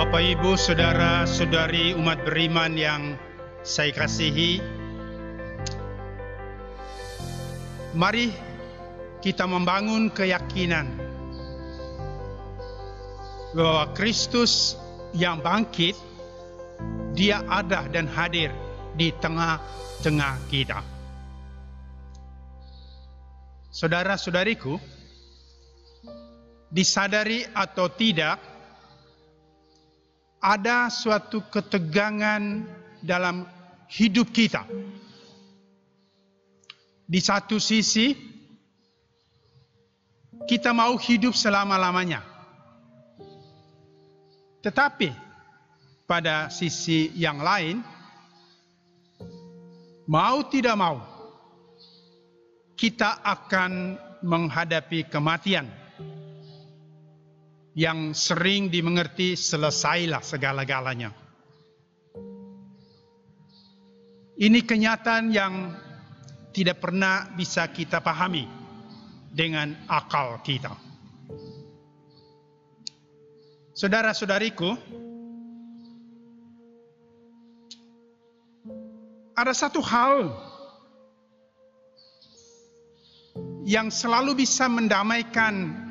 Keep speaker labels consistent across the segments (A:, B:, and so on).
A: Bapak, Ibu, Saudara-saudari umat beriman yang saya kasihi, mari kita membangun keyakinan bahwa Kristus yang bangkit, Dia ada dan hadir di tengah-tengah kita. Saudara-saudariku, disadari atau tidak, ada suatu ketegangan dalam hidup kita. Di satu sisi, kita mau hidup selama-lamanya. Tetapi, pada sisi yang lain, mau tidak mau, kita akan menghadapi kematian yang sering dimengerti selesailah segala-galanya. Ini kenyataan yang tidak pernah bisa kita pahami dengan akal kita. Saudara-saudariku, ada satu hal yang selalu bisa mendamaikan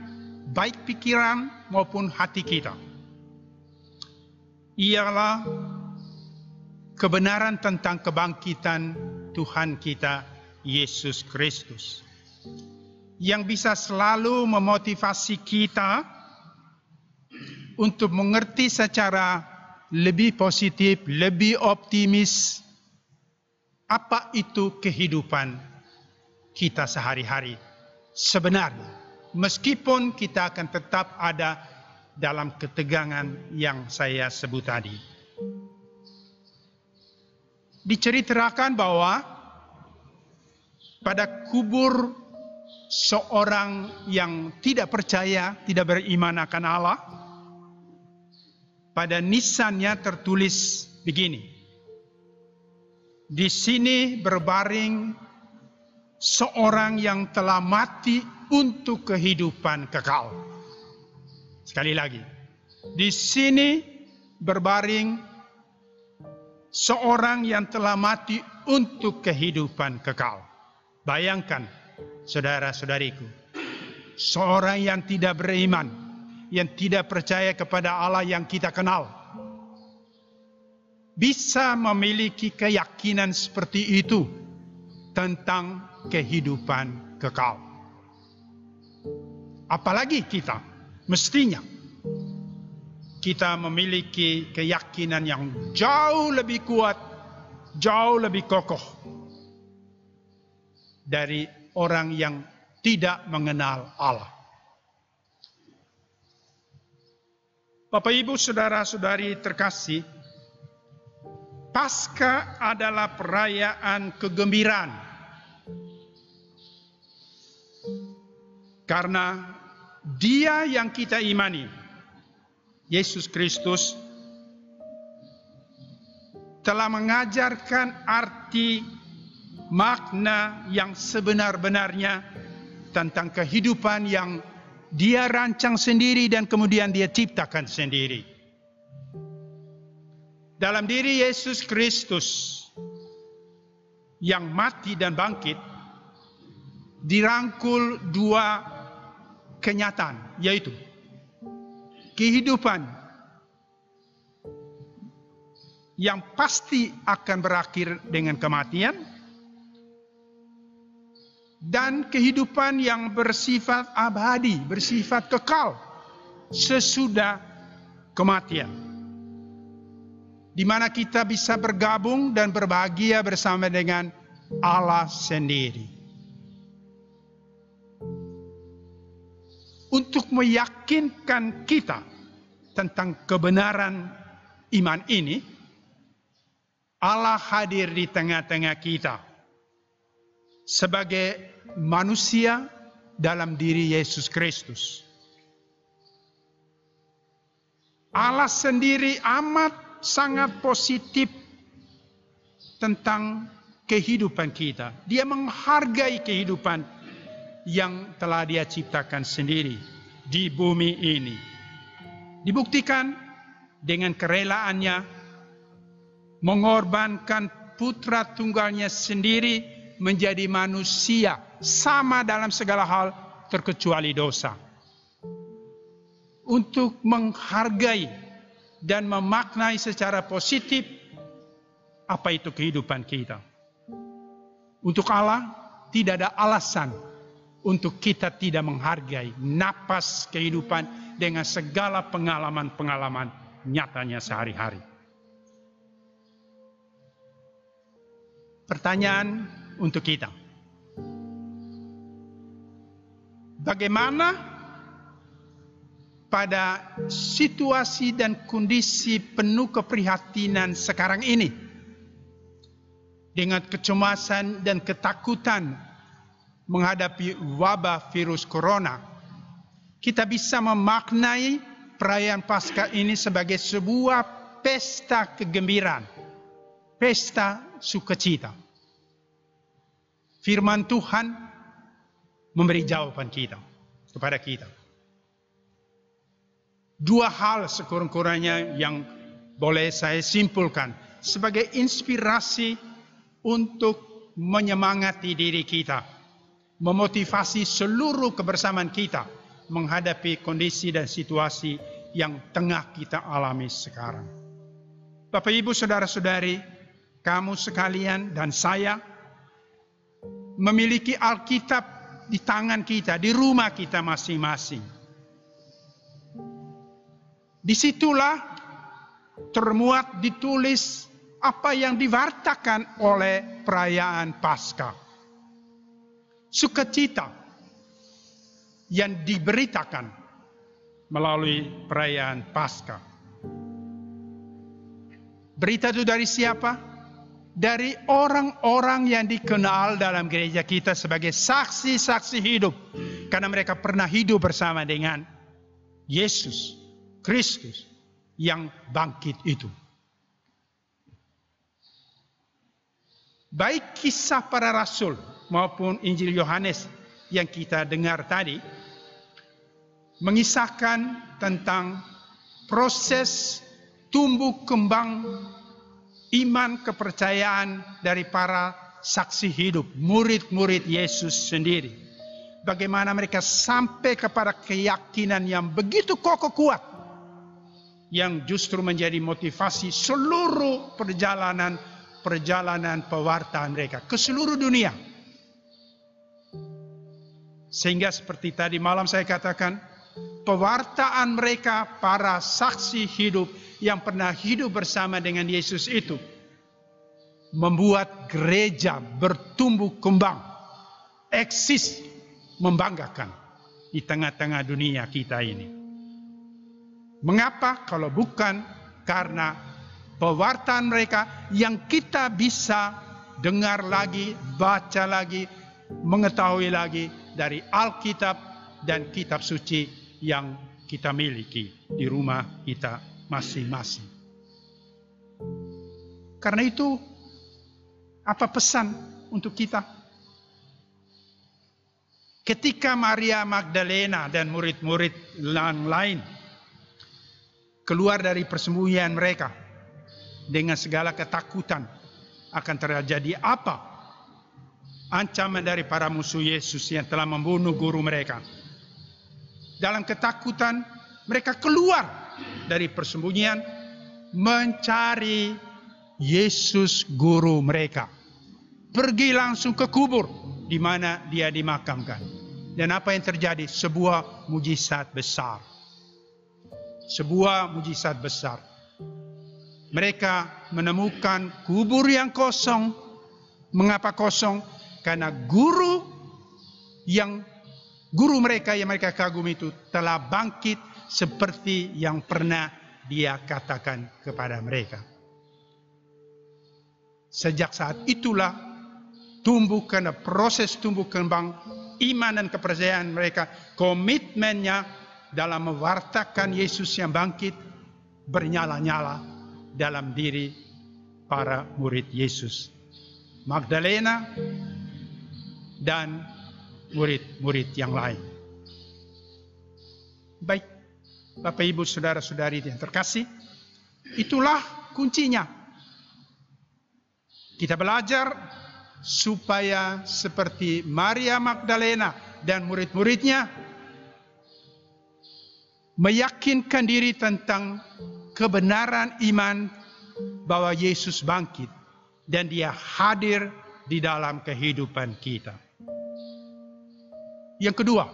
A: baik pikiran maupun hati kita. Ialah kebenaran tentang kebangkitan Tuhan kita Yesus Kristus, yang bisa selalu memotivasi kita untuk mengerti secara lebih positif, lebih optimis apa itu kehidupan kita sehari-hari sebenarnya. Meskipun kita akan tetap ada dalam ketegangan yang saya sebut tadi. Diceritakan bahwa pada kubur seorang yang tidak percaya, tidak beriman akan Allah, pada nisannya tertulis begini: di sini berbaring seorang yang telah mati untuk kehidupan kekal. Sekali lagi, di sini berbaring seorang yang telah mati untuk kehidupan kekal. Bayangkan, saudara-saudariku, seorang yang tidak beriman, yang tidak percaya kepada Allah yang kita kenal, bisa memiliki keyakinan seperti itu tentang kehidupan kekal. Apalagi kita, mestinya kita memiliki keyakinan yang jauh lebih kuat, jauh lebih kokoh dari orang yang tidak mengenal Allah. Bapak, Ibu, Saudara-saudari terkasih, Paskah adalah perayaan kegembiraan. Karena Dia yang kita imani, Yesus Kristus, telah mengajarkan arti makna yang sebenar-benarnya tentang kehidupan yang Dia rancang sendiri dan kemudian Dia ciptakan sendiri. Dalam diri Yesus Kristus yang mati dan bangkit, dirangkul dua kenyataan, yaitu kehidupan yang pasti akan berakhir dengan kematian, dan kehidupan yang bersifat abadi, bersifat kekal sesudah kematian, di mana kita bisa bergabung dan berbahagia bersama dengan Allah sendiri. Untuk meyakinkan kita tentang kebenaran iman ini, Allah hadir di tengah-tengah kita sebagai manusia dalam diri Yesus Kristus. Allah sendiri amat sangat positif tentang kehidupan kita. Dia menghargai kehidupan yang telah Dia ciptakan sendiri di bumi ini. Dibuktikan dengan kerelaannya mengorbankan putra tunggalnya sendiri menjadi manusia, sama dalam segala hal terkecuali dosa. Untuk menghargai dan memaknai secara positif apa itu kehidupan kita. Untuk Allah tidak ada alasan untuk kita tidak menghargai napas kehidupan dengan segala pengalaman-pengalaman nyatanya sehari-hari. Pertanyaan untuk kita. Bagaimana pada situasi dan kondisi penuh keprihatinan sekarang ini, dengan kecemasan dan ketakutan menghadapi wabah virus corona, kita bisa memaknai perayaan Paskah ini sebagai sebuah pesta kegembiraan, pesta sukacita. Firman Tuhan memberi jawaban kepada kita. Dua hal sekurang-kurangnya yang boleh saya simpulkan sebagai inspirasi untuk menyemangati diri kita, memotivasi seluruh kebersamaan kita menghadapi kondisi dan situasi yang tengah kita alami sekarang. Bapak, Ibu, saudara-saudari, kamu sekalian dan saya memiliki Alkitab di tangan kita, di rumah kita masing-masing. Disitulah termuat, ditulis apa yang diwartakan oleh perayaan Paskah. Sukacita yang diberitakan melalui perayaan Paskah. Berita itu dari siapa? Dari orang-orang yang dikenal dalam gereja kita sebagai saksi-saksi hidup. Karena mereka pernah hidup bersama dengan Yesus Kristus yang bangkit itu. Baik kisah para rasul maupun Injil Yohanes yang kita dengar tadi mengisahkan tentang proses tumbuh kembang iman kepercayaan dari para saksi hidup, murid-murid Yesus sendiri. Bagaimana mereka sampai kepada keyakinan yang begitu kokoh kuat, yang justru menjadi motivasi seluruh perjalanan pewartaan mereka ke seluruh dunia. Sehingga seperti tadi malam saya katakan, pewartaan mereka, para saksi hidup yang pernah hidup bersama dengan Yesus itu, membuat gereja bertumbuh kembang, eksis, membanggakan di tengah-tengah dunia kita ini. Mengapa? Kalau bukan karena pewartaan mereka yang kita bisa dengar lagi, baca lagi, mengetahui lagi dari Alkitab dan kitab suci yang kita miliki di rumah kita masing-masing. Karena itu, apa pesan untuk kita? Ketika Maria Magdalena dan murid-murid yang lain keluar dari persembunyian mereka dengan segala ketakutan akan terjadi apa? Ancaman dari para musuh Yesus yang telah membunuh guru mereka. Dalam ketakutan mereka keluar dari persembunyian mencari Yesus guru mereka. Pergi langsung ke kubur di mana dia dimakamkan. Dan apa yang terjadi? Sebuah mujizat besar. Sebuah mujizat besar. Mereka menemukan kubur yang kosong. Mengapa kosong? Karena guru mereka yang mereka kagumi itu telah bangkit seperti yang pernah dia katakan kepada mereka. Sejak saat itulah karena proses tumbuh kembang iman dan kepercayaan mereka, komitmennya dalam mewartakan Yesus yang bangkit bernyala-nyala dalam diri para murid Yesus. Magdalena dan murid-murid yang lain. Baik, Bapak Ibu saudara-saudari yang terkasih, Itulah kuncinya. Kita belajar supaya seperti Maria Magdalena dan murid-muridnya meyakinkan diri tentang kebenaran iman bahwa Yesus bangkit dan Dia hadir di dalam kehidupan kita. Yang kedua,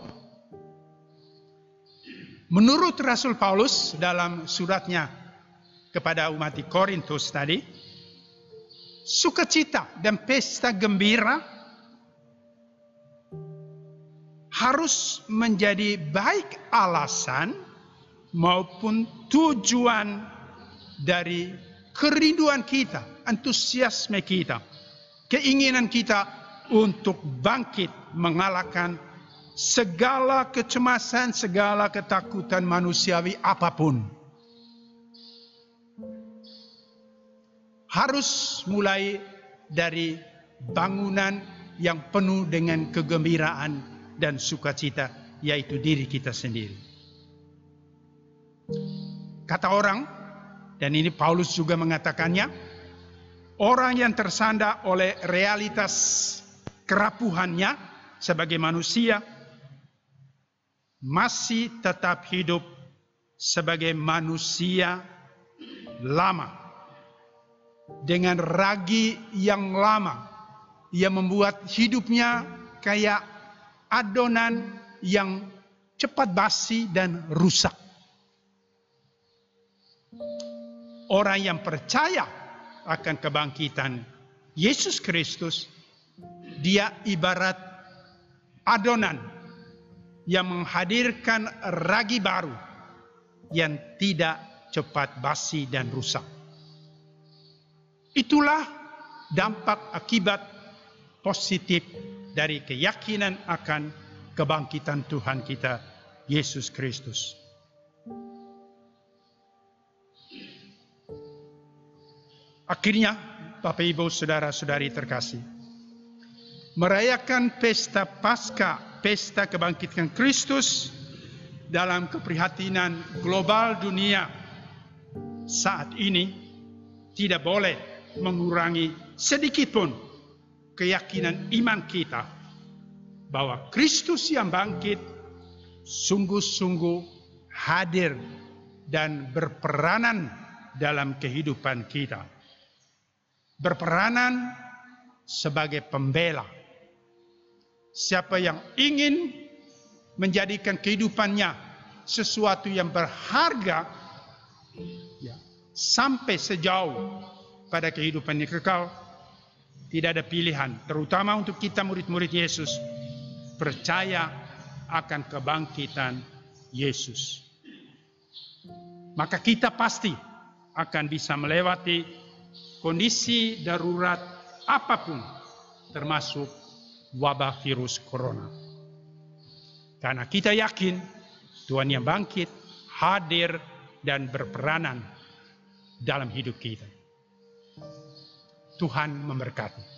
A: menurut Rasul Paulus dalam suratnya kepada umat di Korintus tadi, sukacita dan pesta gembira harus menjadi baik alasan maupun tujuan dari kerinduan kita, antusiasme kita, keinginan kita untuk bangkit mengalahkan segala kecemasan, segala ketakutan manusiawi apapun. Harus mulai dari bangunan yang penuh dengan kegembiraan dan sukacita, yaitu diri kita sendiri. Kata orang, dan ini Paulus juga mengatakannya, orang yang tersandar oleh realitas kerapuhannya sebagai manusia masih tetap hidup sebagai manusia lama dengan ragi yang lama yang membuat hidupnya kayak adonan yang cepat basi dan rusak. Orang yang percaya akan kebangkitan Yesus Kristus, dia ibarat adonan yang menghadirkan ragi baru yang tidak cepat basi dan rusak. Itulah dampak akibat positif dari keyakinan akan kebangkitan Tuhan kita Yesus Kristus. Akhirnya, Bapak Ibu Saudara-saudari terkasih, merayakan pesta Paskah, pesta kebangkitan Kristus dalam keprihatinan global dunia saat ini tidak boleh mengurangi sedikitpun keyakinan iman kita bahwa Kristus yang bangkit sungguh-sungguh hadir dan berperanan dalam kehidupan kita. Berperanan sebagai pembela. Siapa yang ingin menjadikan kehidupannya sesuatu yang berharga, ya, sampai sejauh pada kehidupan yang kekal, tidak ada pilihan, terutama untuk kita murid-murid Yesus, percaya akan kebangkitan Yesus. Maka kita pasti akan bisa melewati kondisi darurat apapun, termasuk wabah virus corona. Karena kita yakin Tuhan yang bangkit, hadir dan berperanan dalam hidup kita. Tuhan memberkati.